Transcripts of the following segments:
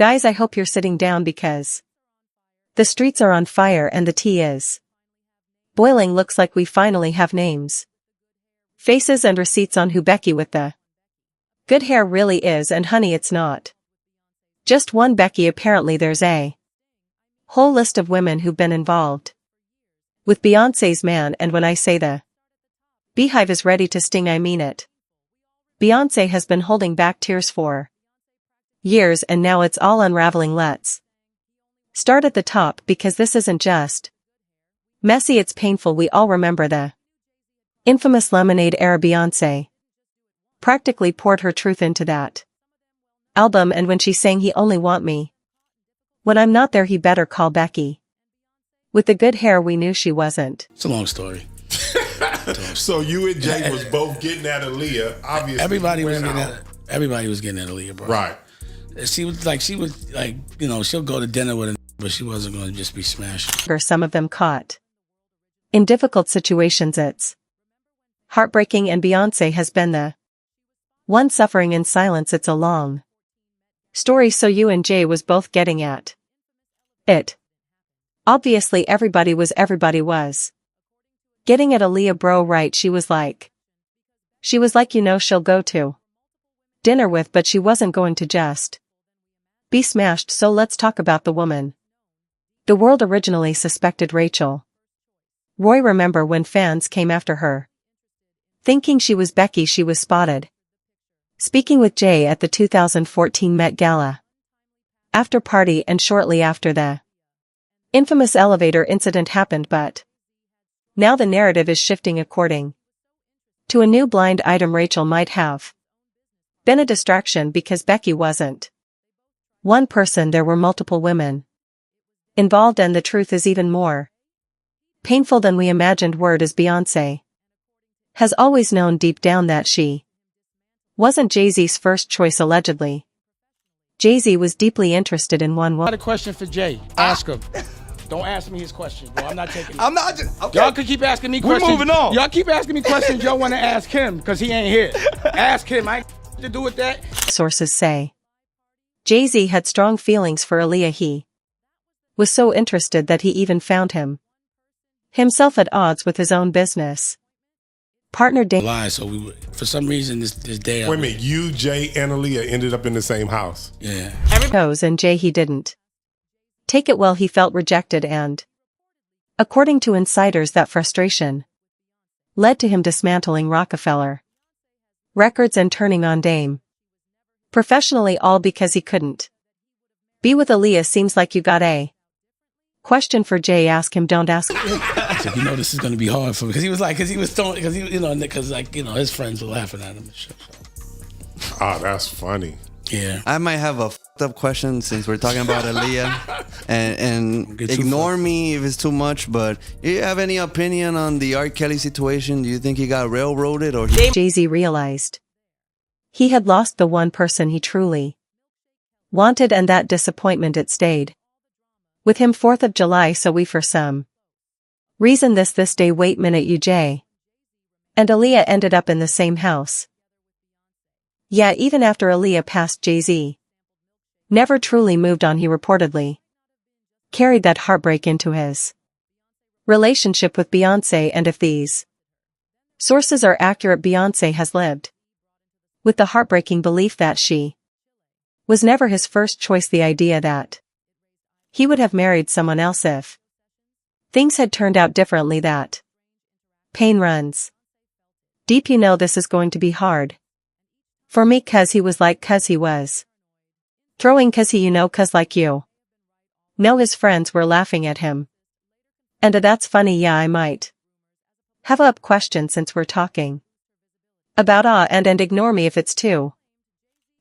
Guys, I hope you're sitting down because the streets are on fire and the tea is boiling. Looks like we finally have names, faces and receipts on who Becky with the good hair really is, and honey, it's not just one Becky. Apparently there's a whole list of women who've been involved with Beyonce's man, and when I say the beehive is ready to sting, I mean it. Beyonce has been holding back tears for years, and now it's all unraveling. Let's start at the top, because this isn't just messy, it's painful. We all remember the infamous Lemonade era. Beyonce practically poured her truth into that album, and when she sang "He Only Want Me When I'm Not There," he better call Becky with the good hair. We knew she wasn't. It's a long story. So you and Jay was both getting at Aaliyah, obviously. Everybody was getting at Aaliyah, bro. Right. She was like, you know, she'll go to dinner with a but she wasn't going to just be smashing. Or some of them caught in difficult situations. It's heartbreaking, and Beyonce has been the one suffering in silence. It's a long story, so you and Jay was both getting at it. Obviously everybody was getting at Aaliyah, bro, right? She was like, you know, she'll go to dinner with, but she wasn't going to just be smashed. So let's talk about the woman the world originally suspected, Rachel Roy. Remember when fans came after her thinking she was Becky? She was spotted speaking with Jay at the 2014 Met Gala after party, and shortly after the infamous elevator incident happened. But now the narrative is shifting according to a new blind item. Rachel might have been a distraction because Becky wasn't one person. There were multiple women involved, and the truth is even more painful than we imagined. Word is Beyonce has always known deep down that she wasn't Jay-Z's first choice. Allegedly, Jay-Z was deeply interested in one woman. I got a question for Jay. Ask him. Don't ask me his questions, bro. I'm not taking it. I'm not just, okay. Y'all could keep asking me questions. We're moving on. Y'all keep asking me questions y'all want to ask him, because he ain't here. Ask him. I ain't to do with that. Sources say Jay-Z had strong feelings for Aaliyah. He was so interested that he even found himself at odds with his own business partner. So we were, for some reason, this day. Wait a minute, you, Jay, and Aaliyah ended up in the same house. Yeah. Knows, and Jay, he didn't take it well. He felt rejected, and according to insiders, that frustration led to him dismantling Rockefeller Records and turning on Dame professionally, all because he couldn't be with Aaliyah. Seems like you got a question for Jay. Ask him, don't ask him. So, you know, this is going to be hard for me, because he was like, his friends were laughing at him and shit. Ah, that's funny. Yeah. I might have a fucked up question since we're talking about Aaliyah, and ignore me if it's too much, but do you have any opinion on the R. Kelly situation? Do you think he got railroaded, or Jay-Z realized he had lost the one person he truly wanted, and that disappointment, it stayed with him. 4th of July, so we for some reason this day. Wait minute, you, Jay and Aaliyah ended up in the same house. Yeah, even after Aaliyah passed, Jay-Z never truly moved on. He reportedly carried that heartbreak into his relationship with Beyonce, and if these sources are accurate, Beyonce has lived with the heartbreaking belief that she was never his first choice. The idea that he would have married someone else if things had turned out differently, that pain runs deep. You know, this is going to be hard for me, cause he was throwing, cause he, cause like you know, his friends were laughing at him. And that's funny. Yeah, I might have a question since we're talking about and ignore me if it's too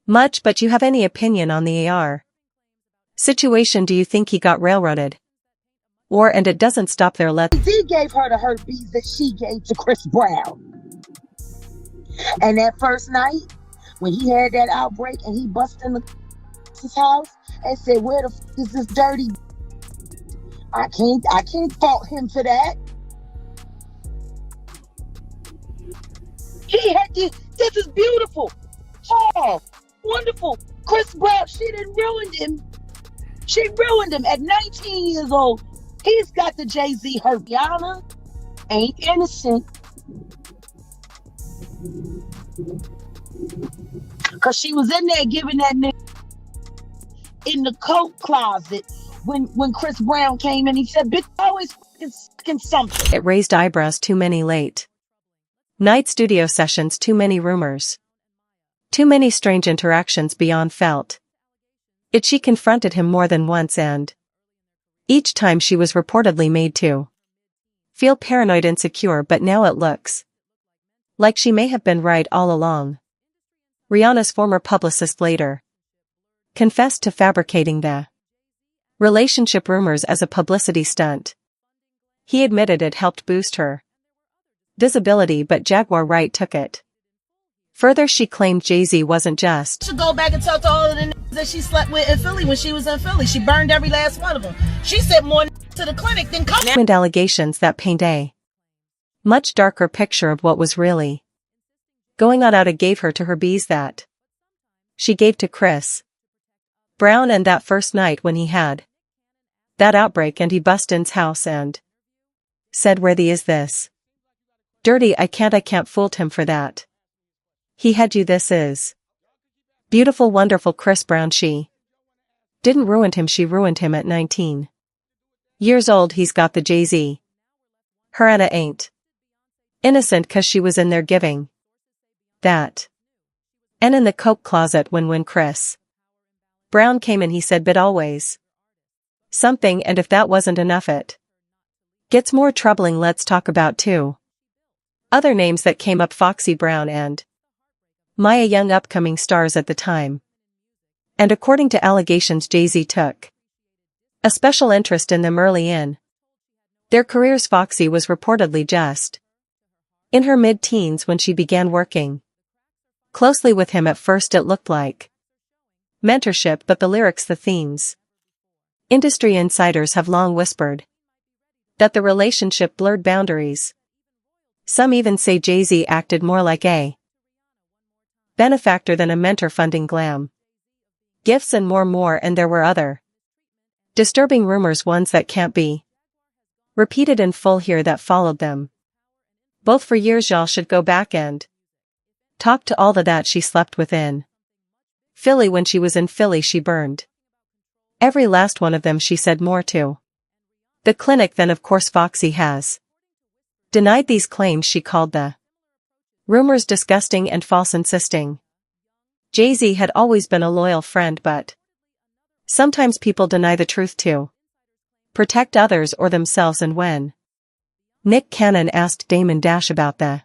much, but you have any opinion on the AR situation? Do you think he got railroaded? And it doesn't stop there. He gave her the herpes that she gave to Chris Brown. And that first night, when he had that outbreak and he busted in his house and said, "Where the f is this dirty?" I can't fault him for that. He had this is beautiful. Oh, wonderful. Chris Brown, she done ruined him. She ruined him at 19 years old. He's got the Jay-Z hurt. Rihanna ain't innocent. Because she was in there giving that nigga in the coat closet when Chris Brown came in. He said, bitch, always fucking something. It raised eyebrows, too many late night studio sessions, too many rumors. Too many strange interactions beyond felt. She confronted him more than once, and each time she was reportedly made to feel paranoid and insecure, but now it looks like she may have been right all along. Rihanna's former publicist later confessed to fabricating the relationship rumors as a publicity stunt. He admitted it helped boost her visibility, but Jaguar Wright took it further. She claimed Jay-Z wasn't just to go back and talk to all of the niggas that she slept with in Philly when she was in Philly. She burned every last one of them. She sent more to the clinic than and allegations that paint a much darker picture of what was really going on. Ada gave her to her bees that she gave to Chris Brown, and that first night when he had that outbreak and he bust in's house and said, "Where the is this? Dirty, I can't fooled him for that. He had you, this is beautiful, wonderful." Chris Brown, she didn't ruin him, she ruined him at 19 years old. He's got the Jay-Z. Her Anna ain't innocent, 'cause she was in there giving that and in the coke closet when Chris Brown came in. He said, but always something, and if that wasn't enough, it gets more troubling. Let's talk about two other names that came up: Foxy Brown and Maya, young upcoming stars at the time. And according to allegations, Jay-Z took a special interest in them early in their careers. Foxy was reportedly just in her mid-teens when she began working closely with him. At first it looked like mentorship, but the lyrics, the themes. Industry insiders have long whispered that the relationship blurred boundaries. Some even say Jay-Z acted more like a benefactor than a mentor, funding glam gifts and more, and there were other disturbing rumors, ones that can't be repeated in full here, that followed them both for years. Y'all should go back and talk to all that she slept within Philly. When she was in Philly, she burned every last one of them. She said more to the clinic than, of course, Foxy has denied these claims. She called the rumors disgusting and false, insisting Jay-Z had always been a loyal friend, but sometimes people deny the truth to protect others or themselves. And when Nick Cannon asked Damon Dash about the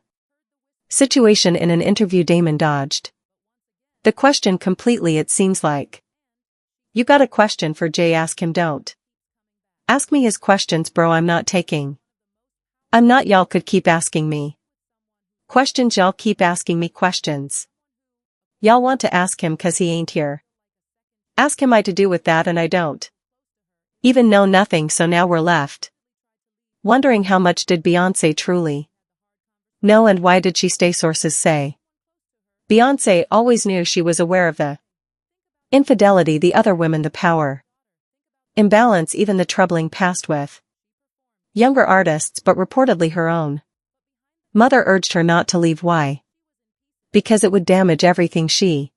situation in an interview, Damon dodged the question completely. It seems like you got a question for Jay, ask him. Don't ask me his questions, bro. I'm not. Y'all could keep asking me questions. Y'all keep asking me questions. Y'all want to ask him 'cause he ain't here. Ask him I to do with that, and I don't even know nothing. So now we're left wondering, how much did Beyonce truly know, and why did she stay? Sources say Beyonce always knew. She was aware of the infidelity, the other women, the power imbalance, even the troubling past with younger artists, but reportedly her own mother urged her not to leave. Why? Because it would damage everything she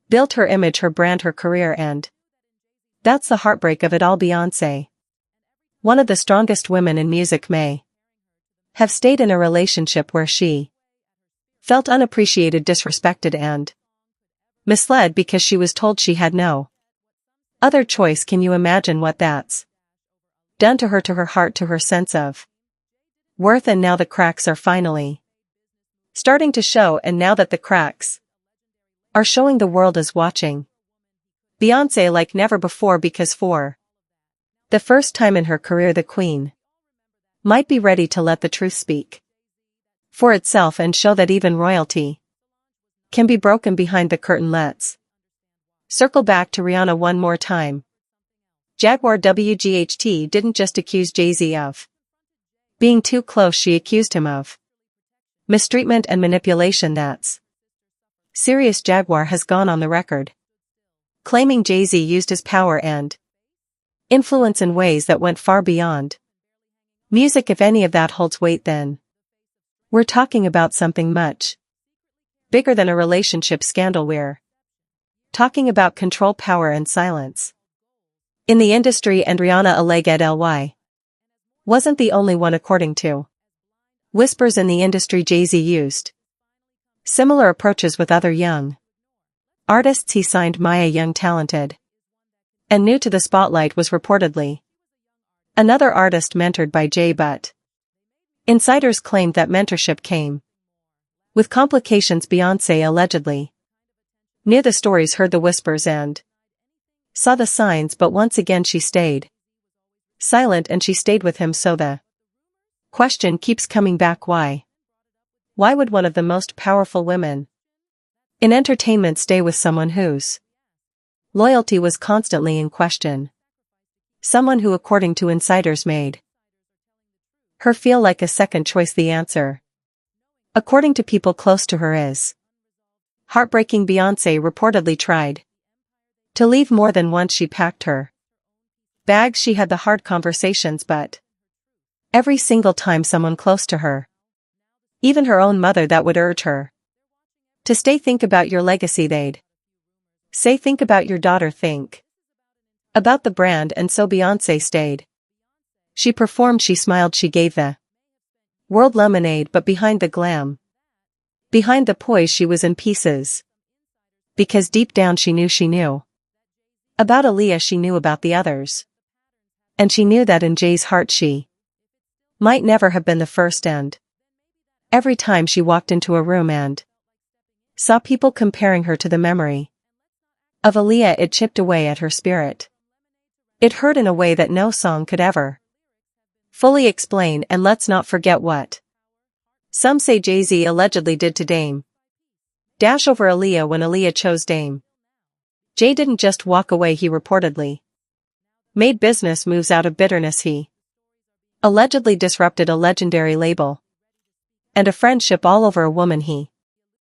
built, her image, her brand, her career, and that's the heartbreak of it all. Beyonce, one of the strongest women in music, may have stayed in a relationship where she felt unappreciated, disrespected, and misled because she was told she had no other choice. Can you imagine what that's done to her heart, to her sense of worth? And now the cracks are finally starting to show, and now that the cracks are showing, the world is watching Beyonce like never before, because for the first time in her career, the Queen might be ready to let the truth speak for itself and show that even royalty can be broken behind the curtain. Let's circle back to Rihanna one more time. Jaguar WGHT didn't just accuse Jay-Z of being too close, she accused him of mistreatment and manipulation. That's serious. Jaguar has gone on the record claiming Jay-Z used his power and influence in ways that went far beyond music. If any of that holds weight, then we're talking about something much bigger than a relationship scandal. We're talking about control, power, and silence in the industry, and Rihanna alleged Ly wasn't the only one. According to whispers in the industry, Jay-Z used similar approaches with other young artists he signed. Maya, young, talented, and new to the spotlight, was reportedly another artist mentored by Jay, but insiders claimed that mentorship came with complications. Beyonce allegedly knew the stories, heard the whispers, and saw the signs, but once again she stayed silent, and she stayed with him. So the question keeps coming back: why? Why would one of the most powerful women in entertainment stay with someone whose loyalty was constantly in question? Someone who, according to insiders, made her feel like a second choice. The answer, according to people close to her, is heartbreaking. Beyonce reportedly tried to leave more than once. She packed her bags, she had the hard conversations, but every single time someone close to her, even her own mother, that would urge her to stay. Think about your legacy, they'd say. Think about your daughter, think about the brand. And so Beyonce stayed. She performed, she smiled, she gave the world lemonade, but behind the glam, behind the poise, she was in pieces. Because deep down she knew about Aaliyah, she knew about the others. And she knew that in Jay's heart she might never have been the first. And every time she walked into a room and saw people comparing her to the memory of Aaliyah, it chipped away at her spirit. It hurt in a way that no song could ever fully explain. And let's not forget what some say Jay-Z allegedly did to Dame Dash over Aaliyah. When Aaliyah chose Dame, Jay didn't just walk away, he reportedly made business moves out of bitterness. He allegedly disrupted a legendary label and a friendship all over a woman he